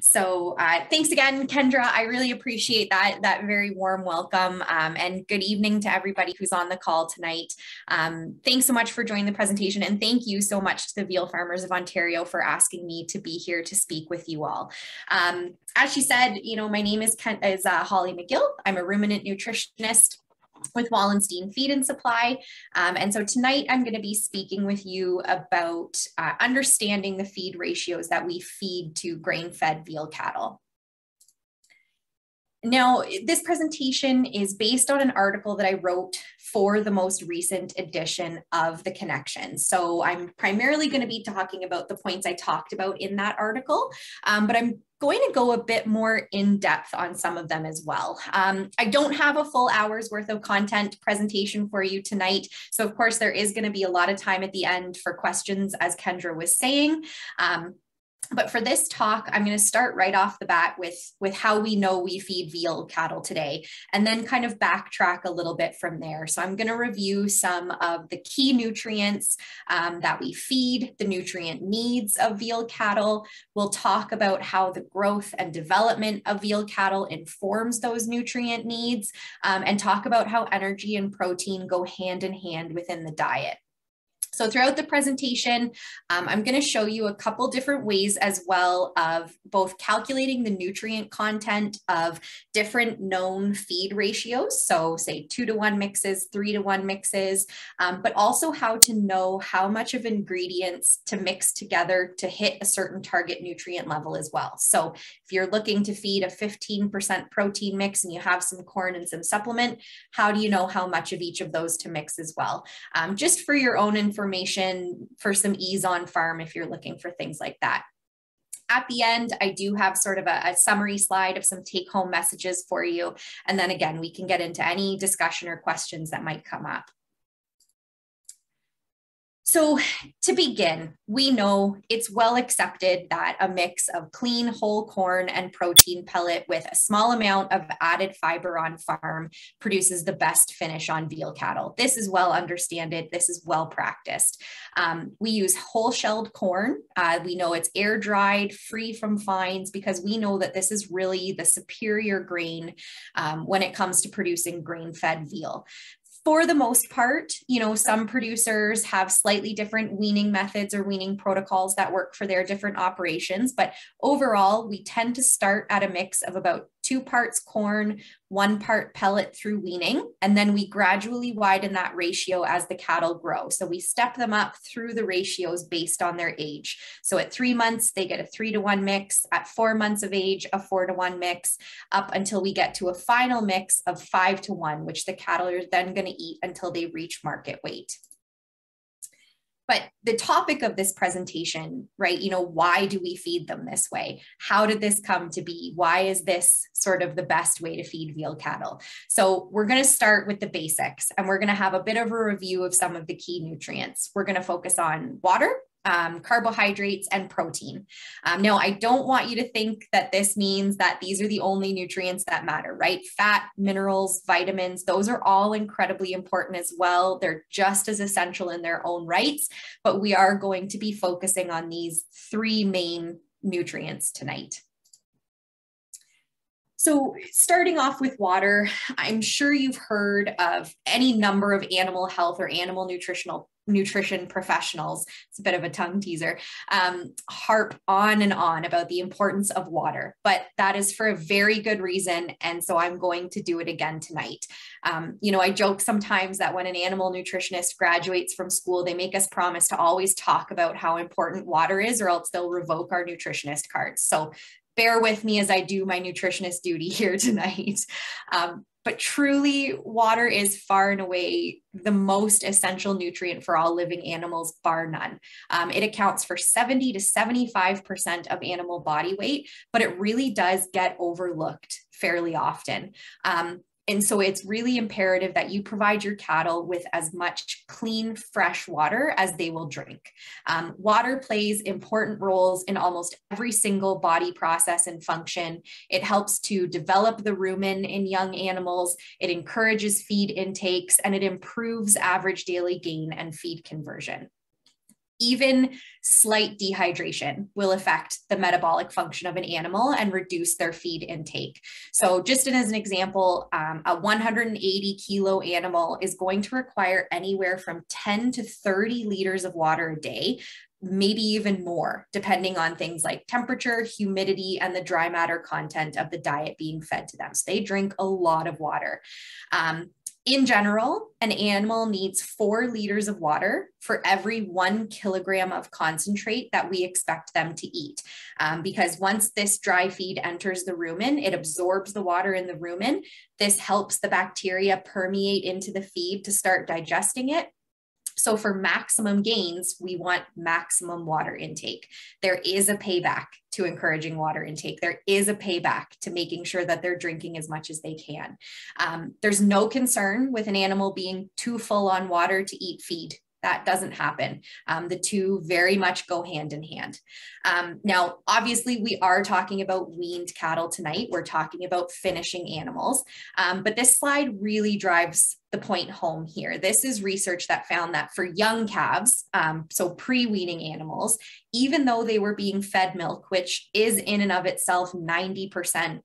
So thanks again, Kendra. I really appreciate that very warm welcome, and good evening to everybody who's on the call tonight. Thanks so much for joining the presentation, and thank you so much to the Veal Farmers of Ontario for asking me to be here to speak with you all. As she said, my name is Holly McGill. I'm a ruminant nutritionist with Wallenstein Feed and Supply. And so tonight I'm going to be speaking with you about understanding the feed ratios that we feed to grain-fed veal cattle. Now, this presentation is based on an article that I wrote for the most recent edition of The Connection. So I'm primarily going to be talking about the points I talked about in that article, but I'm going to go a bit more in depth on some of them as well. I don't have a full hour's worth of content presentation for you tonight. So of course there is going to be a lot of time at the end for questions, as Kendra was saying. But for this talk, I'm going to start right off the bat with how we know we feed veal cattle today, and then kind of backtrack a little bit from there. So I'm going to review some of the key nutrients that we feed, the nutrient needs of veal cattle. We'll talk about how the growth and development of veal cattle informs those nutrient needs, and talk about how energy and protein go hand in hand within the diet. So throughout the presentation, I'm going to show you a couple different ways as well of both calculating the nutrient content of different known feed ratios. So say 2-to-1 mixes, 3-to-1 mixes, but also how to know how much of ingredients to mix together to hit a certain target nutrient level as well. So if you're looking to feed a 15% protein mix and you have some corn and some supplement, how do you know how much of each of those to mix as well? Just for your own information, for some ease on farm if you're looking for things like that. At the end, I do have sort of a summary slide of some take-home messages for you. And then again, we can get into any discussion or questions that might come up. So to begin, we know it's well accepted that a mix of clean whole corn and protein pellet with a small amount of added fiber on farm produces the best finish on veal cattle. This is well understood. This is well practiced. We use whole shelled corn. We know it's air dried, free from fines, because we know that this is really the superior grain when it comes to producing grain-fed veal. For the most part, some producers have slightly different weaning methods or weaning protocols that work for their different operations. But overall, we tend to start at a mix of about 2 parts corn, 1 part pellet through weaning, and then we gradually widen that ratio as the cattle grow. So we step them up through the ratios based on their age. So at 3 months, they get a 3-to-1 mix. At 4 months of age, a 4-to-1 mix, up until we get to a final mix of 5-to-1, which the cattle are then going to eat until they reach market weight. But the topic of this presentation, right, why do we feed them this way? How did this come to be? Why is this sort of the best way to feed veal cattle? So we're going to start with the basics, and we're going to have a bit of a review of some of the key nutrients. We're going to focus on water, carbohydrates, and protein. Now, I don't want you to think that this means that these are the only nutrients that matter, right? Fat, minerals, vitamins, those are all incredibly important as well. They're just as essential in their own rights, but we are going to be focusing on these 3 main nutrients tonight. So starting off with water, I'm sure you've heard of any number of animal health or animal nutrition professionals, it's a bit of a tongue teaser, harp on and on about the importance of water, but that is for a very good reason. And so I'm going to do it again tonight. I joke sometimes that when an animal nutritionist graduates from school, they make us promise to always talk about how important water is, or else they'll revoke our nutritionist cards. So bear with me as I do my nutritionist duty here tonight. But truly, water is far and away the most essential nutrient for all living animals, bar none. It accounts for 70 to 75% of animal body weight, but it really does get overlooked fairly often. And so it's really imperative that you provide your cattle with as much clean, fresh water as they will drink. Water plays important roles in almost every single body process and function. It helps to develop the rumen in young animals. It encourages feed intakes, and it improves average daily gain and feed conversion. Even slight dehydration will affect the metabolic function of an animal and reduce their feed intake. So just as an example, a 180 kilo animal is going to require anywhere from 10 to 30 liters of water a day, maybe even more, depending on things like temperature, humidity, and the dry matter content of the diet being fed to them. So they drink a lot of water. In general, an animal needs 4 liters of water for every 1 kilogram of concentrate that we expect them to eat. Because once this dry feed enters the rumen, it absorbs the water in the rumen. This helps the bacteria permeate into the feed to start digesting it. So for maximum gains, we want maximum water intake. There is a payback to encouraging water intake. There is a payback to making sure that they're drinking as much as they can. There's no concern with an animal being too full on water to eat feed. That doesn't happen. The two very much go hand in hand. Now, obviously, we are talking about weaned cattle tonight. We're talking about finishing animals, but this slide really drives the point home here. This is research that found that for young calves, so pre-weaning animals, even though they were being fed milk, which is in and of itself 90%,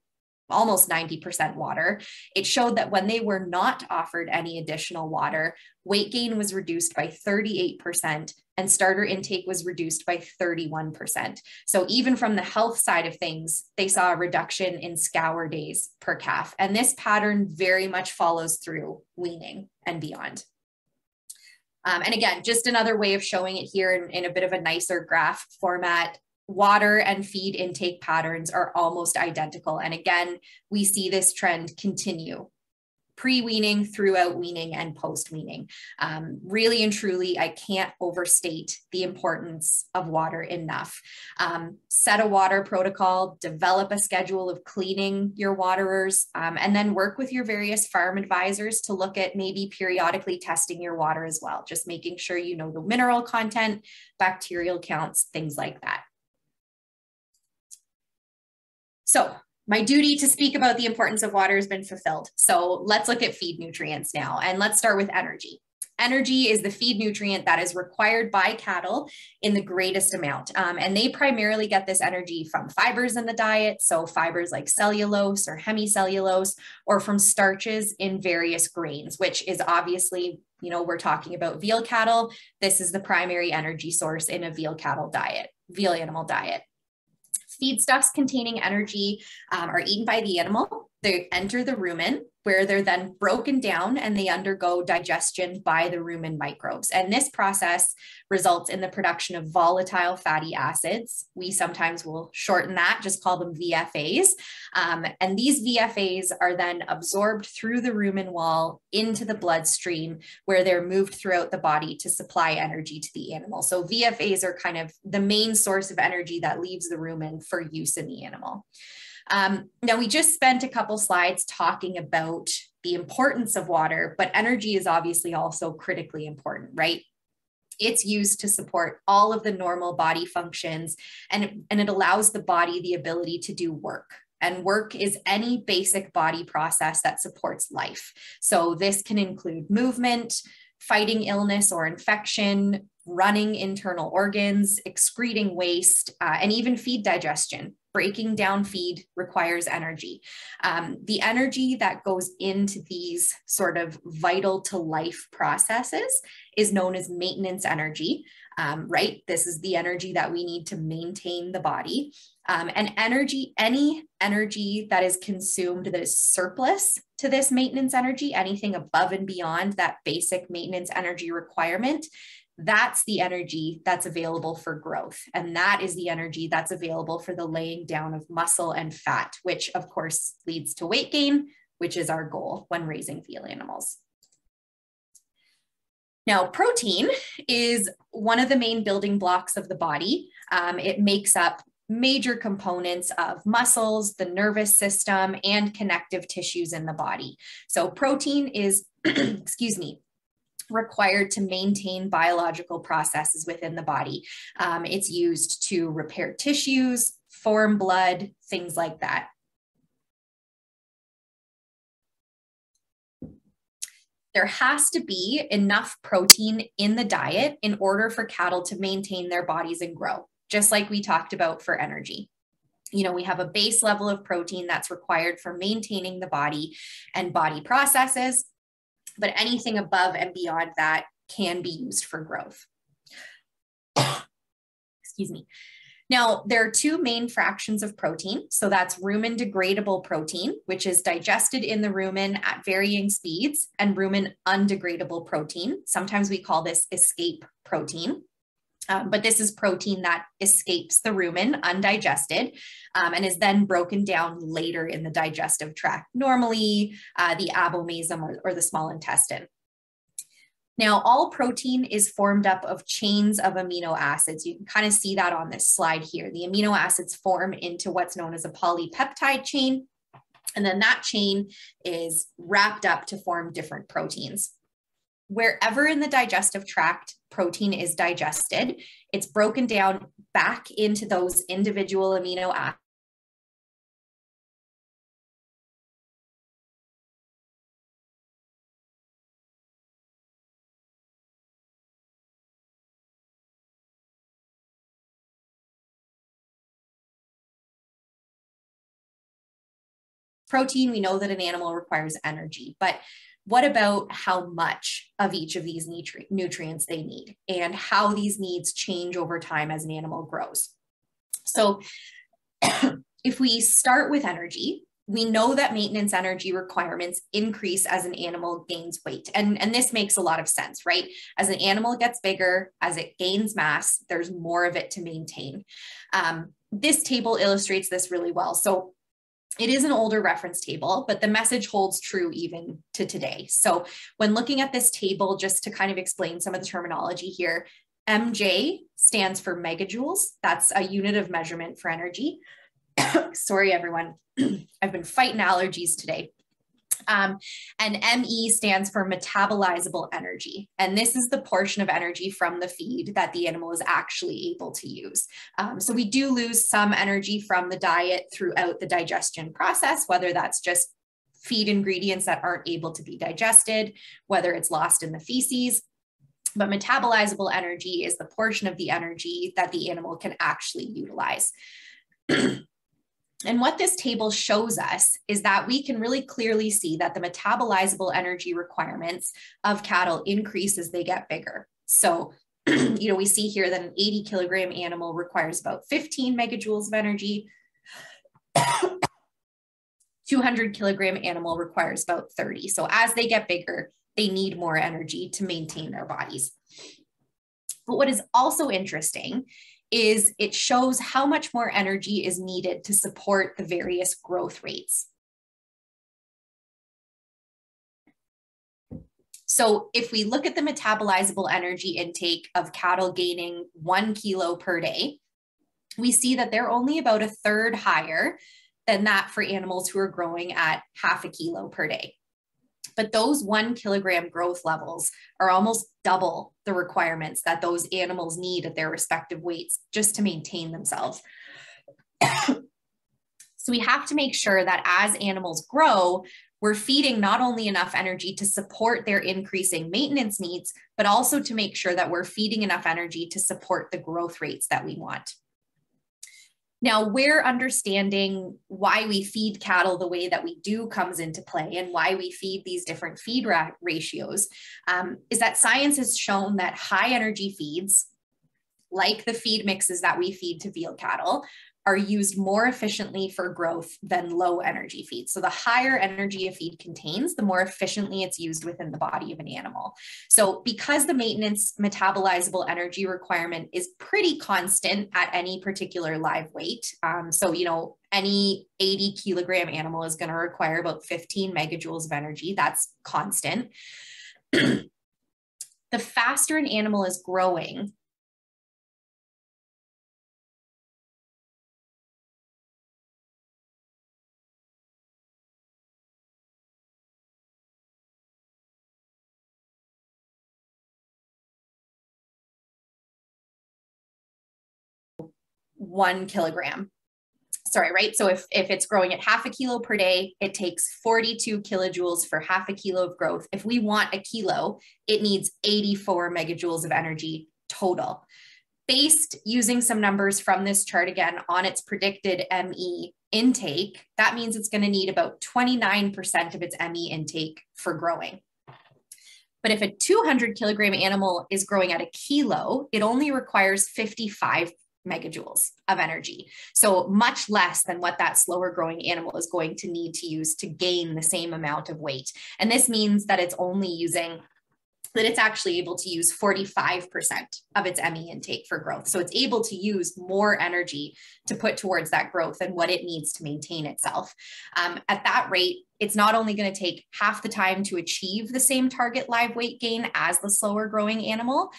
almost 90% water, it showed that when they were not offered any additional water, weight gain was reduced by 38% and starter intake was reduced by 31%. So even from the health side of things, they saw a reduction in scour days per calf. And this pattern very much follows through weaning and beyond. And again, just another way of showing it here in a bit of a nicer graph format. Water and feed intake patterns are almost identical. And again, we see this trend continue pre-weaning, throughout weaning, and post-weaning. Really and truly, I can't overstate the importance of water enough. Set a water protocol, develop a schedule of cleaning your waterers, and then work with your various farm advisors to look at maybe periodically testing your water as well, just making sure you know the mineral content, bacterial counts, things like that. So my duty to speak about the importance of water has been fulfilled. So let's look at feed nutrients now, and let's start with energy. Energy is the feed nutrient that is required by cattle in the greatest amount. And they primarily get this energy from fibers in the diet. So fibers like cellulose or hemicellulose, or from starches in various grains, which is obviously, you know, we're talking about veal cattle. This is the primary energy source in a veal cattle diet, veal animal diet. Feedstuffs containing energy are eaten by the animal. They enter the rumen, where they're then broken down and they undergo digestion by the rumen microbes. And this process results in the production of volatile fatty acids. We sometimes will shorten that, just call them VFAs. And these VFAs are then absorbed through the rumen wall into the bloodstream, where they're moved throughout the body to supply energy to the animal. So VFAs are kind of the main source of energy that leaves the rumen for use in the animal. Now, we just spent a couple slides talking about the importance of water, but energy is obviously also critically important, right? It's used to support all of the normal body functions, and it allows the body the ability to do work. And work is any basic body process that supports life. So this can include movement, fighting illness or infection, running internal organs, excreting waste, and even feed digestion. Breaking down feed requires energy. The energy that goes into these sort of vital to life processes is known as maintenance energy, right? This is the energy that we need to maintain the body. And energy, any energy that is consumed that is surplus to this maintenance energy, anything above and beyond that basic maintenance energy requirement, that's the energy that's available for growth. And that is the energy that's available for the laying down of muscle and fat, which of course leads to weight gain, which is our goal when raising veal animals. Now, protein is one of the main building blocks of the body. It makes up major components of muscles, the nervous system, and connective tissues in the body. So protein is, excuse me, required to maintain biological processes within the body. It's used to repair tissues, form blood, things like that. There has to be enough protein in the diet in order for cattle to maintain their bodies and grow, just like we talked about for energy. You know, we have a base level of protein that's required for maintaining the body and body processes, but anything above and beyond that can be used for growth. Excuse me. Now, there are two main fractions of protein. So that's rumen degradable protein, which is digested in the rumen at varying speeds, and rumen undegradable protein. Sometimes we call this escape protein. But this is protein that escapes the rumen undigested and is then broken down later in the digestive tract, normally the abomasum or the small intestine. Now, all protein is formed up of chains of amino acids. You can kind of see that on this slide here. The amino acids form into what's known as a polypeptide chain, and then that chain is wrapped up to form different proteins. Wherever in the digestive tract protein is digested, it's broken down back into those individual amino acids. Protein, we know that an animal requires energy, but what about how much of each of these nutrients they need and how these needs change over time as an animal grows? So if we start with energy, we know that maintenance energy requirements increase as an animal gains weight. And this makes a lot of sense, right? As an animal gets bigger, as it gains mass, there's more of it to maintain. This table illustrates this really well. So it is an older reference table, but the message holds true even to today. So when looking at this table, just to kind of explain some of the terminology here, MJ stands for megajoules. That's a unit of measurement for energy. Sorry, everyone. I've been fighting allergies today. And ME stands for metabolizable energy. And this is the portion of energy from the feed that the animal is actually able to use. So we do lose some energy from the diet throughout the digestion process, whether that's just feed ingredients that aren't able to be digested, whether it's lost in the feces. But metabolizable energy is the portion of the energy that the animal can actually utilize. And what this table shows us is that we can really clearly see that the metabolizable energy requirements of cattle increase as they get bigger. So, we see here that an 80 kilogram animal requires about 15 megajoules of energy. 200 kilogram animal requires about 30. So as they get bigger, they need more energy to maintain their bodies. But what is also interesting is it shows how much more energy is needed to support the various growth rates. So if we look at the metabolizable energy intake of cattle gaining 1 kilo per day, we see that they're only about a third higher than that for animals who are growing at half a kilo per day. But those 1 kilogram growth levels are almost double the requirements that those animals need at their respective weights just to maintain themselves. So we have to make sure that as animals grow, we're feeding not only enough energy to support their increasing maintenance needs, but also to make sure that we're feeding enough energy to support the growth rates that we want. Now, where understanding why we feed cattle the way that we do comes into play and why we feed these different feed ratios is that science has shown that high energy feeds, like the feed mixes that we feed to veal cattle, are used more efficiently for growth than low energy feeds. So the higher energy a feed contains, the more efficiently it's used within the body of an animal. So because the maintenance metabolizable energy requirement is pretty constant at any particular live weight, so any 80 kilogram animal is going to require about 15 megajoules of energy. That's constant. The faster an animal is growing, one kilogram. sorry, right? So if it's growing at 0.5 kilo per day, it takes 42 kilojoules for 0.5 kilo of growth. If we want a kilo, it needs 84 megajoules of energy total. Based using some numbers from this chart again on its predicted ME intake, that means it's going to need about 29% of its ME intake for growing. But if a 200 kilogram animal is growing at a kilo, it only requires 55 megajoules of energy. So much less than what that slower growing animal is going to need to use to gain the same amount of weight. And this means that it's actually able to use 45% of its ME intake for growth. So it's able to use more energy to put towards that growth than what it needs to maintain itself. At that rate, it's not only going to take half the time to achieve the same target live weight gain as the slower growing animal,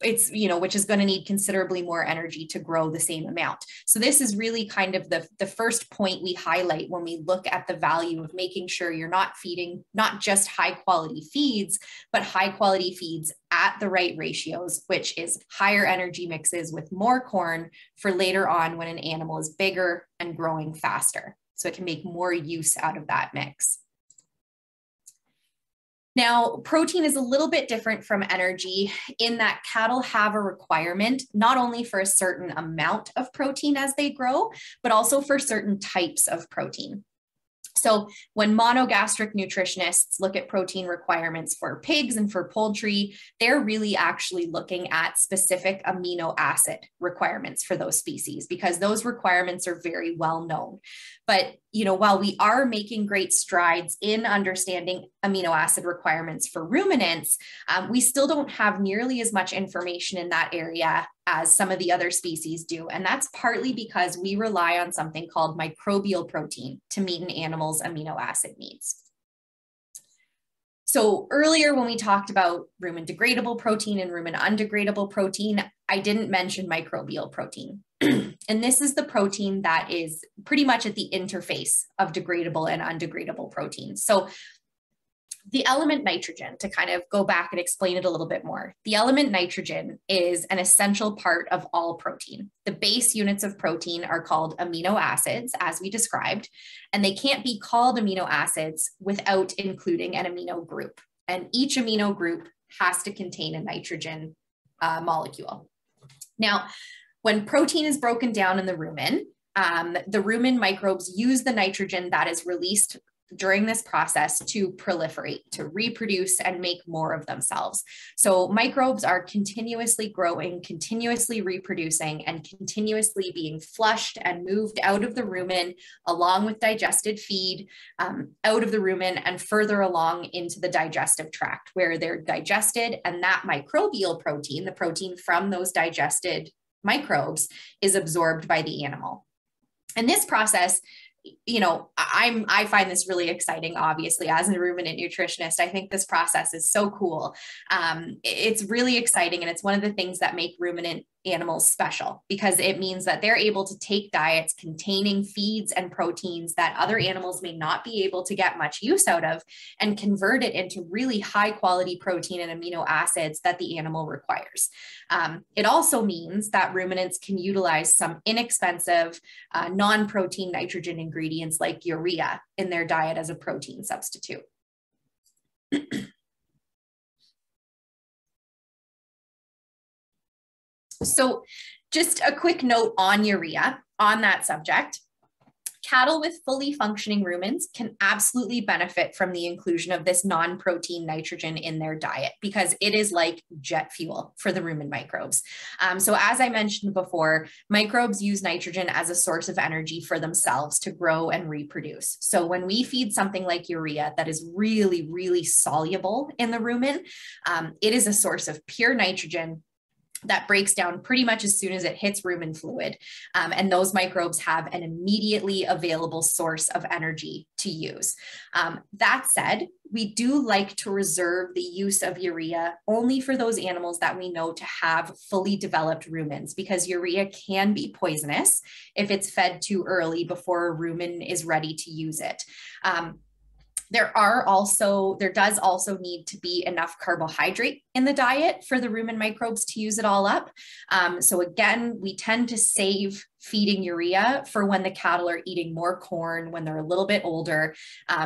which is going to need considerably more energy to grow the same amount. So this is really kind of the first point we highlight when we look at the value of making sure you're not feeding not just high quality feeds, but high quality feeds at the right ratios, which is higher energy mixes with more corn for later on when an animal is bigger and growing faster. So it can make more use out of that mix. Now, protein is a little bit different from energy in that cattle have a requirement, not only for a certain amount of protein as they grow, but also for certain types of protein. So when monogastric nutritionists look at protein requirements for pigs and for poultry, they're really actually looking at specific amino acid requirements for those species because those requirements are very well known. But, while we are making great strides in understanding amino acid requirements for ruminants, we still don't have nearly as much information in that area as some of the other species do. And that's partly because we rely on something called microbial protein to meet an animal's amino acid needs. So earlier when we talked about rumen degradable protein and rumen undegradable protein, I didn't mention microbial protein. And this is the protein that is pretty much at the interface of degradable and undegradable proteins. So the element nitrogen, to kind of go back and explain it a little bit more, the element nitrogen is an essential part of all protein. The base units of protein are called amino acids, as we described, and they can't be called amino acids without including an amino group. And each amino group has to contain a nitrogen molecule. Now, when protein is broken down in the rumen microbes use the nitrogen that is released during this process to proliferate, to reproduce and make more of themselves. So microbes are continuously growing, continuously reproducing, and continuously being flushed and moved out of the rumen along with digested feed, out of the rumen and further along into the digestive tract where they're digested, and that microbial protein, the protein from those digested microbes, is absorbed by the animal. And this process, I find this really exciting, obviously, as a ruminant nutritionist. I think this process is so cool. It's really exciting. And it's one of the things that make ruminant animals special because it means that they're able to take diets containing feeds and proteins that other animals may not be able to get much use out of and convert it into really high quality protein and amino acids that the animal requires. It also means that ruminants can utilize some inexpensive non-protein nitrogen ingredients like urea in their diet as a protein substitute. So just a quick note on urea on that subject. Cattle with fully functioning rumens can absolutely benefit from the inclusion of this non-protein nitrogen in their diet because it is like jet fuel for the rumen microbes. So as I mentioned before, microbes use nitrogen as a source of energy for themselves to grow and reproduce. So when we feed something like urea that is really, really soluble in the rumen, it is a source of pure nitrogen that breaks down pretty much as soon as it hits rumen fluid. And those microbes have an immediately available source of energy to use. That said, we do like to reserve the use of urea only for those animals that we know to have fully developed rumens because urea can be poisonous if it's fed too early before a rumen is ready to use it. There does also need to be enough carbohydrate in the diet for the rumen microbes to use it all up. So again, we tend to save feeding urea for when the cattle are eating more corn, when they're a little bit older.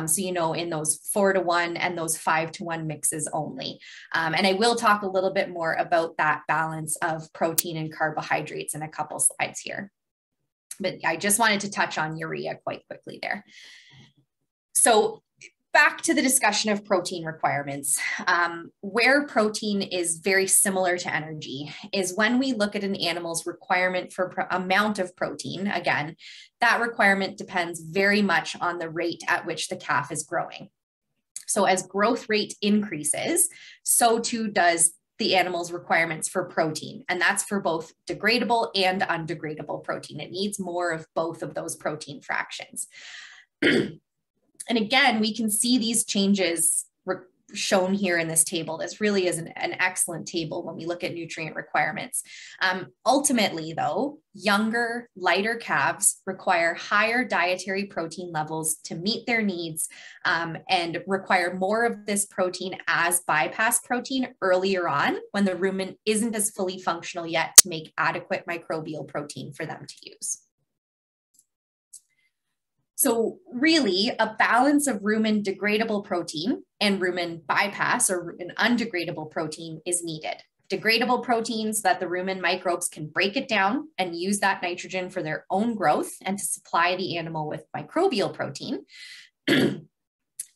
So, in those 4-to-1 and those 5-to-1 mixes only. And I will talk a little bit more about that balance of protein and carbohydrates in a couple slides here. But I just wanted to touch on urea quite quickly there. So back to the discussion of protein requirements. Where protein is very similar to energy is when we look at an animal's requirement for amount of protein. Again, that requirement depends very much on the rate at which the calf is growing. So as growth rate increases, so too does the animal's requirements for protein. And that's for both degradable and undegradable protein. It needs more of both of those protein fractions. And again, we can see these changes shown here in this table. This really is an excellent table when we look at nutrient requirements. Ultimately, though, younger, lighter calves require higher dietary protein levels to meet their needs and require more of this protein as bypass protein earlier on when the rumen isn't as fully functional yet to make adequate microbial protein for them to use. So really, a balance of rumen degradable protein and rumen bypass or rumen undegradable protein is needed. Degradable proteins so that the rumen microbes can break it down and use that nitrogen for their own growth and to supply the animal with microbial protein.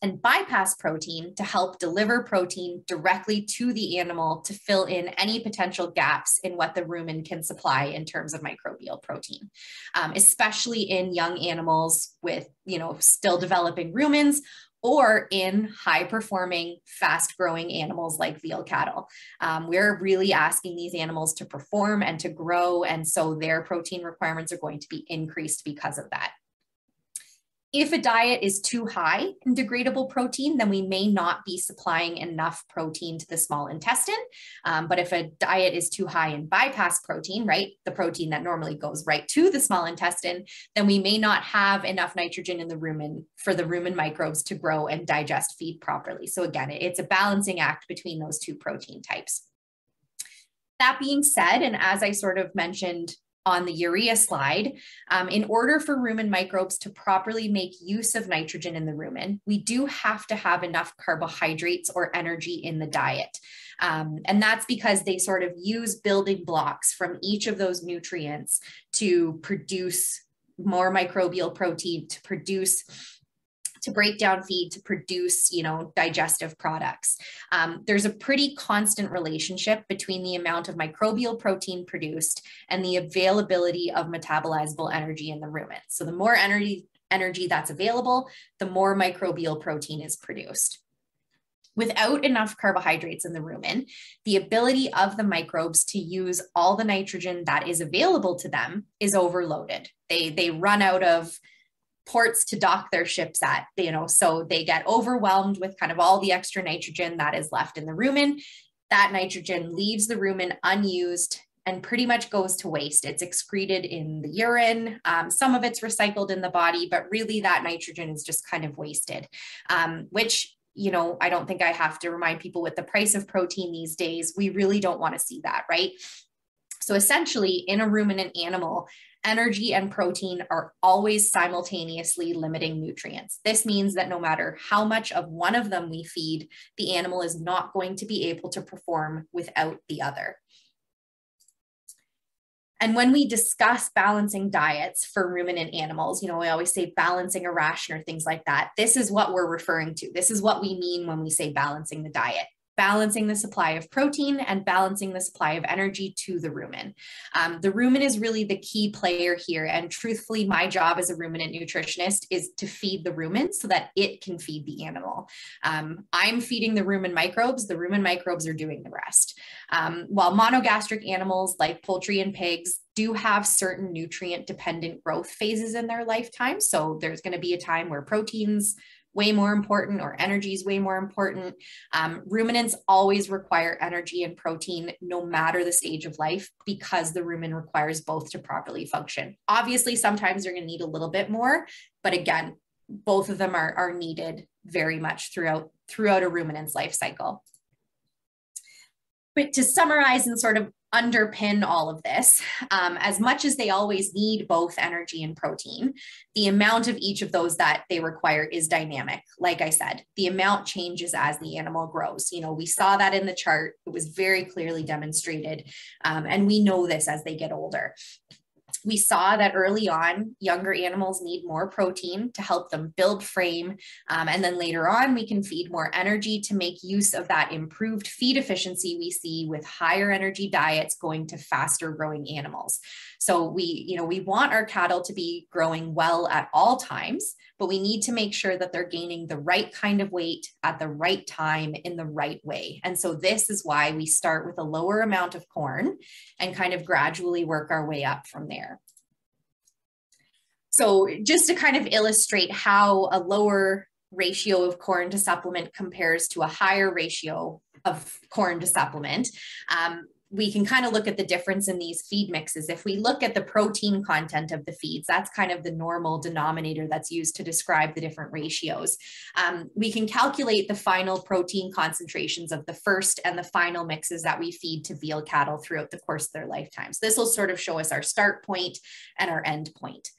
And bypass protein to help deliver protein directly to the animal to fill in any potential gaps in what the rumen can supply in terms of microbial protein, especially in young animals with, still developing rumens, or in high-performing, fast-growing animals like veal cattle. We're really asking these animals to perform and to grow, and so their protein requirements are going to be increased because of that. If a diet is too high in degradable protein, then we may not be supplying enough protein to the small intestine. But if a diet is too high in bypass protein, right, the protein that normally goes right to the small intestine, then we may not have enough nitrogen in the rumen for the rumen microbes to grow and digest feed properly. So again, it's a balancing act between those two protein types. That being said, and as I sort of mentioned on the urea slide, in order for rumen microbes to properly make use of nitrogen in the rumen, we do have to have enough carbohydrates or energy in the diet. And that's because they sort of use building blocks from each of those nutrients to produce more microbial protein, to break down feed, to produce, digestive products. There's a pretty constant relationship between the amount of microbial protein produced and the availability of metabolizable energy in the rumen. So the more energy that's available, the more microbial protein is produced. Without enough carbohydrates in the rumen, the ability of the microbes to use all the nitrogen that is available to them is overloaded. They run out of ports to dock their ships at, so they get overwhelmed with kind of all the extra nitrogen that is left in the rumen. That nitrogen leaves the rumen unused and pretty much goes to waste. It's excreted in the urine. Some of it's recycled in the body, but really that nitrogen is just kind of wasted, which, I don't think I have to remind people with the price of protein these days, we really don't want to see that, right? So essentially in a ruminant animal, energy and protein are always simultaneously limiting nutrients. This means that no matter how much of one of them we feed, the animal is not going to be able to perform without the other. And when we discuss balancing diets for ruminant animals, we always say balancing a ration or things like that. This is what we're referring to. This is what we mean when we say balancing the diet. Balancing the supply of protein and balancing the supply of energy to the rumen. The rumen is really the key player here. And truthfully, my job as a ruminant nutritionist is to feed the rumen so that it can feed the animal. I'm feeding the rumen microbes are doing the rest. While monogastric animals like poultry and pigs do have certain nutrient dependent growth phases in their lifetime. So there's going to be a time where protein's way more important or energy is way more important. Ruminants always require energy and protein no matter the stage of life because the rumen requires both to properly function. Obviously, sometimes you're going to need a little bit more, but again, both of them are needed very much throughout a ruminant's life cycle. But to summarize and sort of underpin all of this, as much as they always need both energy and protein, the amount of each of those that they require is dynamic. Like I said, the amount changes as the animal grows. You know, we saw that in the chart. It was very clearly demonstrated. And we know this as they get older. We saw that early on, younger animals need more protein to help them build frame. And then later on, we can feed more energy to make use of that improved feed efficiency we see with higher energy diets going to faster growing animals. So we want our cattle to be growing well at all times, but we need to make sure that they're gaining the right kind of weight at the right time in the right way. And so this is why we start with a lower amount of corn and kind of gradually work our way up from there. So just to kind of illustrate how a lower ratio of corn to supplement compares to a higher ratio of corn to supplement, we can kind of look at the difference in these feed mixes. If we look at the protein content of the feeds, that's kind of the normal denominator that's used to describe the different ratios. We can calculate the final protein concentrations of the first and the final mixes that we feed to veal cattle throughout the course of their lifetimes. This will sort of show us our start point and our end point.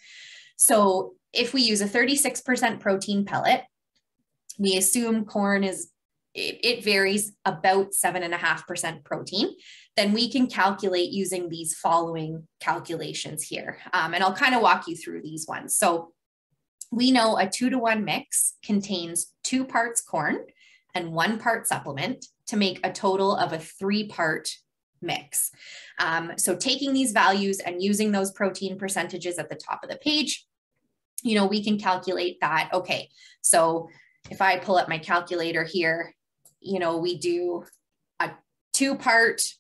So if we use a 36% protein pellet, we assume corn is, it varies about 7.5% protein, then we can calculate using these following calculations here. And I'll kind of walk you through these ones. So we know a 2-to-1 mix contains 2 parts corn and 1 part supplement to make a total of a 3-part mix. So taking these values and using those protein percentages at the top of the page, you know, we can calculate that. Okay, so if I pull up my calculator here, you know, we do a 2 parts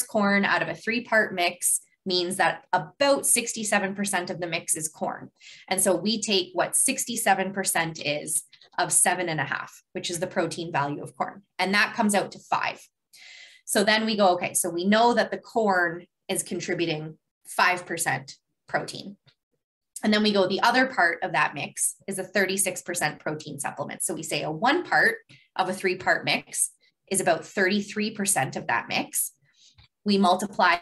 corn out of a 3-part mix means that about 67% of the mix is corn. And so we take what 67% is of 7.5, which is the protein value of corn. And that comes out to 5. So then we go, okay, so we know that the corn is contributing 5% protein. And then we go, the other part of that mix is a 36% protein supplement. So we say a 1 part of a 3-part mix is about 33% of that mix. We multiply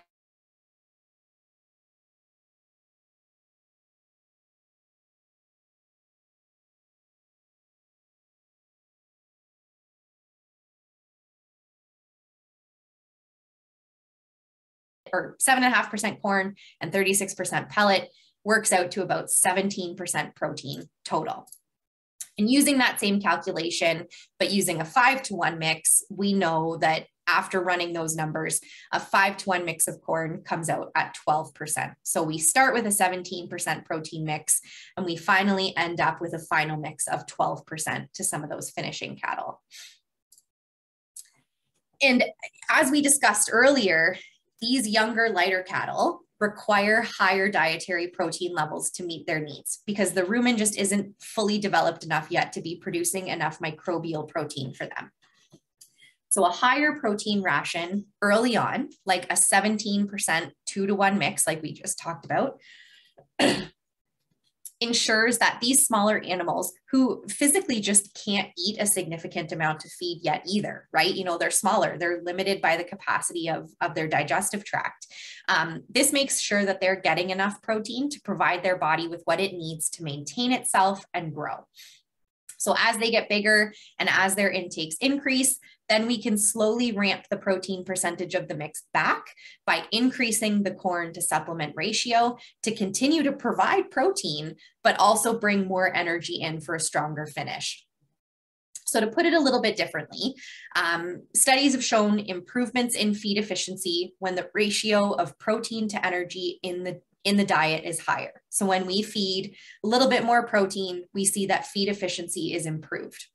or 7.5% corn and 36% pellet works out to about 17% protein total. And using that same calculation, but using a 5-to-1 mix, we know that after running those numbers, a 5-to-1 mix of corn comes out at 12%. So we start with a 17% protein mix, and we finally end up with a final mix of 12% to some of those finishing cattle. And as we discussed earlier, these younger, lighter cattle require higher dietary protein levels to meet their needs because the rumen just isn't fully developed enough yet to be producing enough microbial protein for them. So a higher protein ration early on, like a 17% 2-to-1 mix, like we just talked about, ensures that these smaller animals who physically just can't eat a significant amount of feed yet either, right? You know, they're smaller, they're limited by the capacity of their digestive tract. This makes sure that they're getting enough protein to provide their body with what it needs to maintain itself and grow. So as they get bigger and as their intakes increase, then we can slowly ramp the protein percentage of the mix back by increasing the corn to supplement ratio to continue to provide protein, but also bring more energy in for a stronger finish. So to put it a little bit differently, studies have shown improvements in feed efficiency when the ratio of protein to energy in the diet is higher. So when we feed a little bit more protein, we see that feed efficiency is improved.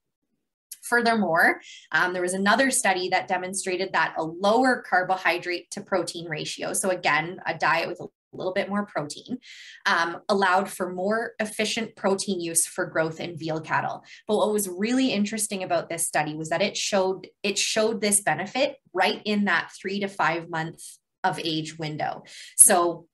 Furthermore, there was another study that demonstrated that a lower carbohydrate to protein ratio, so again, a diet with a little bit more protein, allowed for more efficient protein use for growth in veal cattle. But what was really interesting about this study was that it showed this benefit right in that 3 to 5 months of age window. So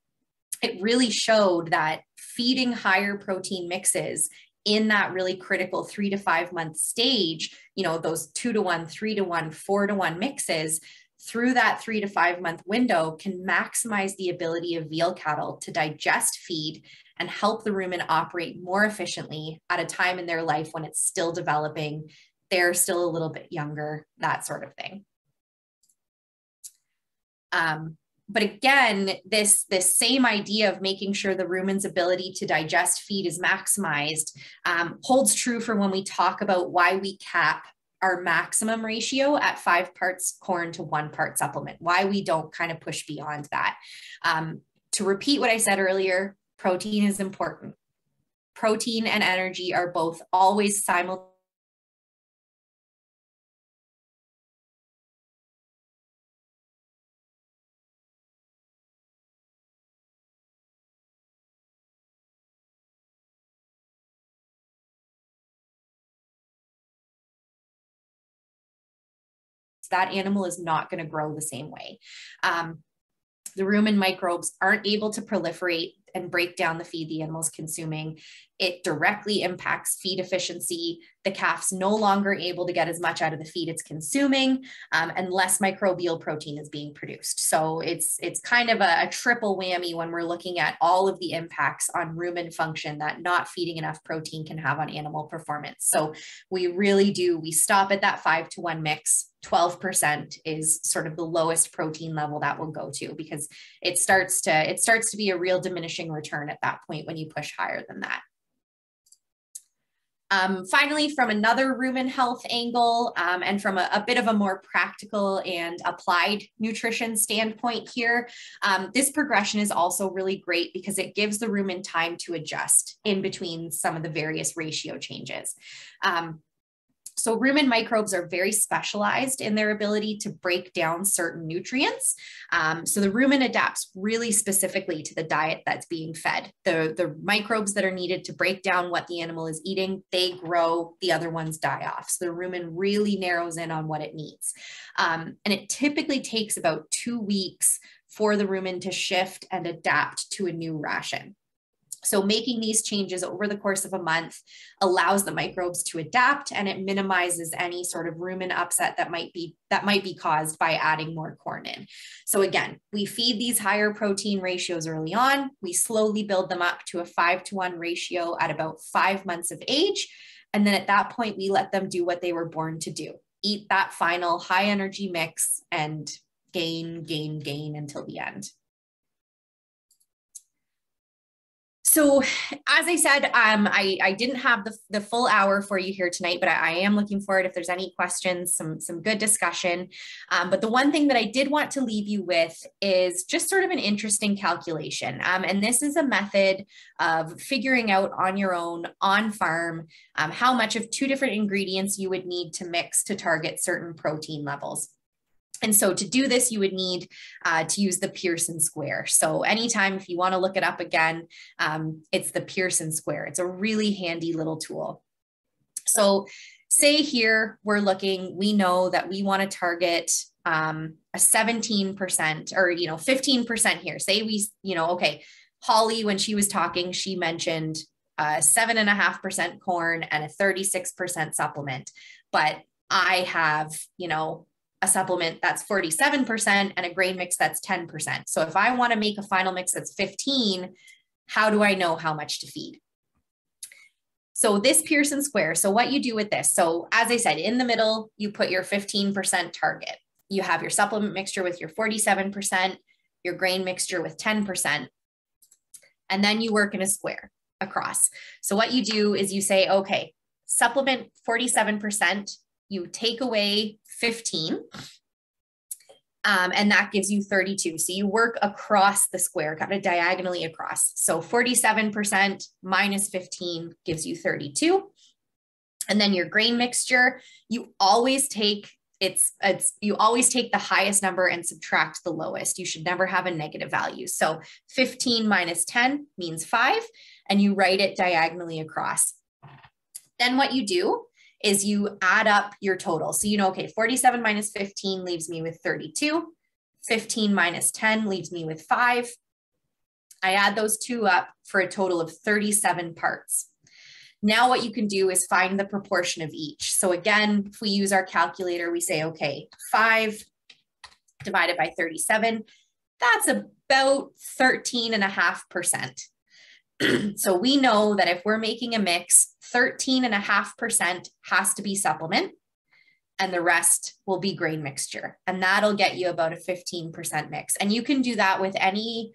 it really showed that feeding higher protein mixes in that really critical 3 to 5 month stage, you know, those 2 to 1, 3 to 1, 4 to 1 mixes through that 3 to 5 month window can maximize the ability of veal cattle to digest feed and help the rumen operate more efficiently at a time in their life when it's still developing, they're still a little bit younger, that sort of thing. But again, this same idea of making sure the rumen's ability to digest feed is maximized holds true for when we talk about why we cap our maximum ratio at 5 parts corn to 1 part supplement, why we don't kind of push beyond that. To repeat what I said earlier, protein is important. Protein and energy are both always simultaneous. That animal is not going to grow the same way. The rumen microbes aren't able to proliferate and break down the feed the animal's consuming. It directly impacts feed efficiency. The calf's no longer able to get as much out of the feed it's consuming, and less microbial protein is being produced. So it's kind of a triple whammy when we're looking at all of the impacts on rumen function that not feeding enough protein can have on animal performance. So we really do, we stop at that 5 to 1 mix. 12% is sort of the lowest protein level that will go to, because it starts to be a real diminishing return at that point when you push higher than that. Finally, from another rumen health angle, and from a bit of a more practical and applied nutrition standpoint here, this progression is also really great because it gives the rumen time to adjust in between some of the various ratio changes. So rumen microbes are very specialized in their ability to break down certain nutrients. So the rumen adapts really specifically to the diet that's being fed. The microbes that are needed to break down what the animal is eating, they grow, the other ones die off. So the rumen really narrows in on what it needs. And it typically takes about 2 weeks for the rumen to shift and adapt to a new ration. So making these changes over the course of a month allows the microbes to adapt, and it minimizes any sort of rumen upset that might be caused by adding more corn in. So again, we feed these higher protein ratios early on. We slowly build them up to a 5 to 1 ratio at about 5 months of age. And then at that point, we let them do what they were born to do, eat that final high energy mix and gain until the end. So as I said, I didn't have the full hour for you here tonight, but I am looking forward, if there's any questions, some good discussion. But the one thing that I did want to leave you with is just sort of an interesting calculation. And this is a method of figuring out on your own, on farm, how much of 2 different ingredients you would need to mix to target certain protein levels. And so to do this, you would need to use the Pearson square. So anytime, if you want to look it up again, it's the Pearson square. It's a really handy little tool. So say here we're looking, we know that we want to target a 17% or, 15% here. Say we, okay, Holly, when she was talking, she mentioned 7.5% corn and a 36% supplement, but I have, a supplement that's 47% and a grain mix that's 10%. So if I want to make a final mix that's 15, how do I know how much to feed? So this Pearson square, so what you do with this, so as I said, in the middle, you put your 15% target. You have your supplement mixture with your 47%, your grain mixture with 10%, and then you work in a square across. So what you do is you say, okay, supplement 47%, you take away 15, and that gives you 32. So you work across the square, kind of diagonally across. So 47% minus 15 gives you 32. And then your grain mixture, you always take you always take the highest number and subtract the lowest. You should never have a negative value. So 15 minus 10 means 5, and you write it diagonally across. Then what you do is you add up your total. So, okay, 47 minus 15 leaves me with 32. 15 minus 10 leaves me with 5. I add those 2 up for a total of 37 parts. Now what you can do is find the proportion of each. So again, if we use our calculator, we say, okay, 5 divided by 37, that's about 13.5%. So we know that if we're making a mix, 13.5% has to be supplement, and the rest will be grain mixture. And that'll get you about a 15% mix. And you can do that with any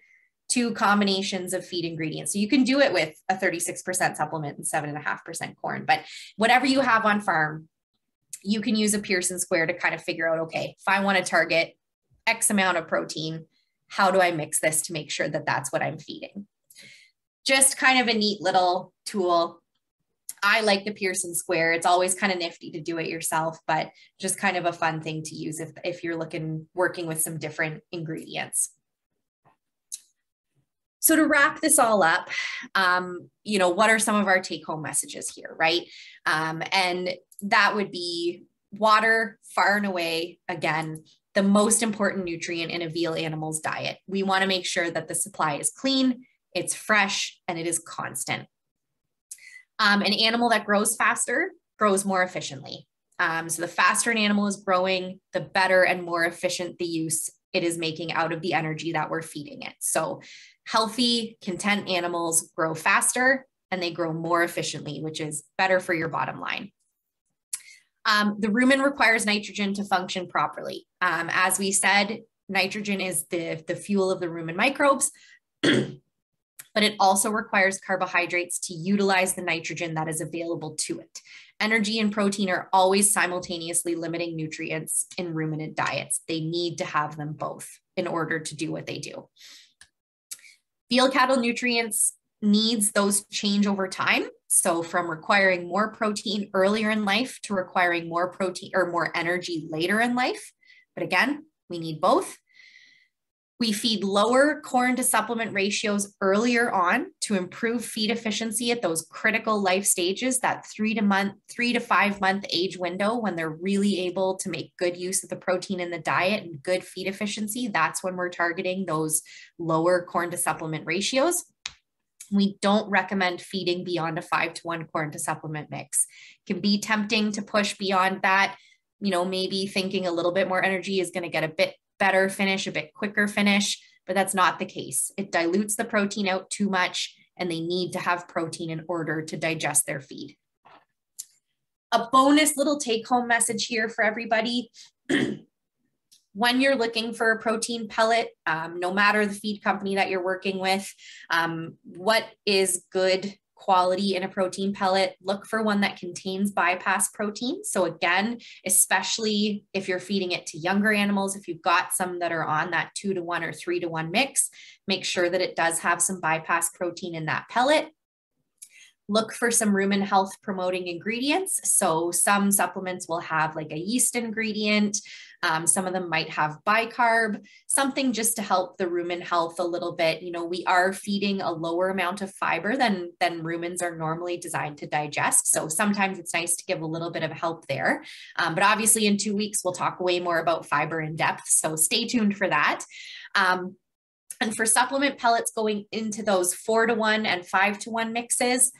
2 combinations of feed ingredients. So you can do it with a 36% supplement and 7.5% corn, but whatever you have on farm, you can use a Pearson square to kind of figure out, okay, if I want to target X amount of protein, how do I mix this to make sure that that's what I'm feeding? Just kind of a neat little tool. I like the Pearson square. It's always kind of nifty to do it yourself, but just kind of a fun thing to use if you're working with some different ingredients. So to wrap this all up, what are some of our take-home messages here, right? And that would be water, far and away, again, the most important nutrient in a veal animal's diet. We want to make sure that the supply is clean, it's fresh, and it is constant. An animal that grows faster grows more efficiently. So the faster an animal is growing, the better and more efficient the use it is making out of the energy that we're feeding it. So healthy, content animals grow faster and they grow more efficiently, which is better for your bottom line. The rumen requires nitrogen to function properly. As we said, nitrogen is the fuel of the rumen microbes, but it also requires carbohydrates to utilize the nitrogen that is available to it. Energy and protein are always simultaneously limiting nutrients in ruminant diets. They need to have them both in order to do what they do. Veal cattle nutrients needs those change over time. So from requiring more protein earlier in life to requiring more protein or more energy later in life. But again, we need both. We feed lower corn to supplement ratios earlier on to improve feed efficiency at those critical life stages, that 3 to 5 month age window when they're really able to make good use of the protein in the diet and good feed efficiency. That's when we're targeting those lower corn to supplement ratios. We don't recommend feeding beyond a 5-to-1 corn to supplement mix. It can be tempting to push beyond that, maybe thinking a little bit more energy is going to get a bit better finish, a bit quicker finish, but that's not the case. It dilutes the protein out too much and they need to have protein in order to digest their feed. A bonus little take-home message here for everybody. When you're looking for a protein pellet, no matter the feed company that you're working with, what is good quality in a protein pellet, look for one that contains bypass protein. So again, especially if you're feeding it to younger animals, if you've got some that are on that 2-to-1 or 3-to-1 mix, make sure that it does have some bypass protein in that pellet. Look for some rumen health promoting ingredients. So some supplements will have like a yeast ingredient. Some of them might have bicarb, something just to help the rumen health a little bit. We are feeding a lower amount of fiber than rumens are normally designed to digest. So sometimes it's nice to give a little bit of help there. But obviously in 2 weeks, we'll talk way more about fiber in depth. So stay tuned for that. And for supplement pellets going into those 4-to-1 and 5-to-1 mixes,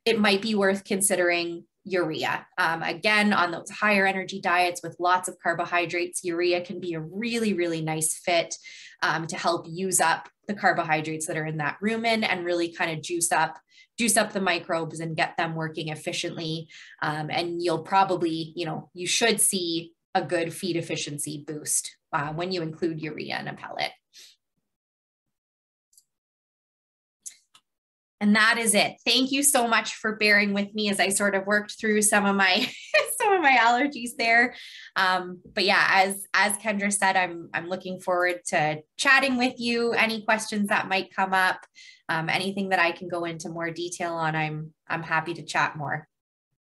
it might be worth considering urea. Again, on those higher energy diets with lots of carbohydrates, urea can be a really, really nice fit to help use up the carbohydrates that are in that rumen and really kind of juice up the microbes and get them working efficiently. And you'll probably, you should see a good feed efficiency boost when you include urea in a pellet. And that is it. Thank you so much for bearing with me as I sort of worked through some of my allergies there. But yeah, as Kendra said, I'm looking forward to chatting with you. Any questions that might come up, anything that I can go into more detail on, I'm happy to chat more.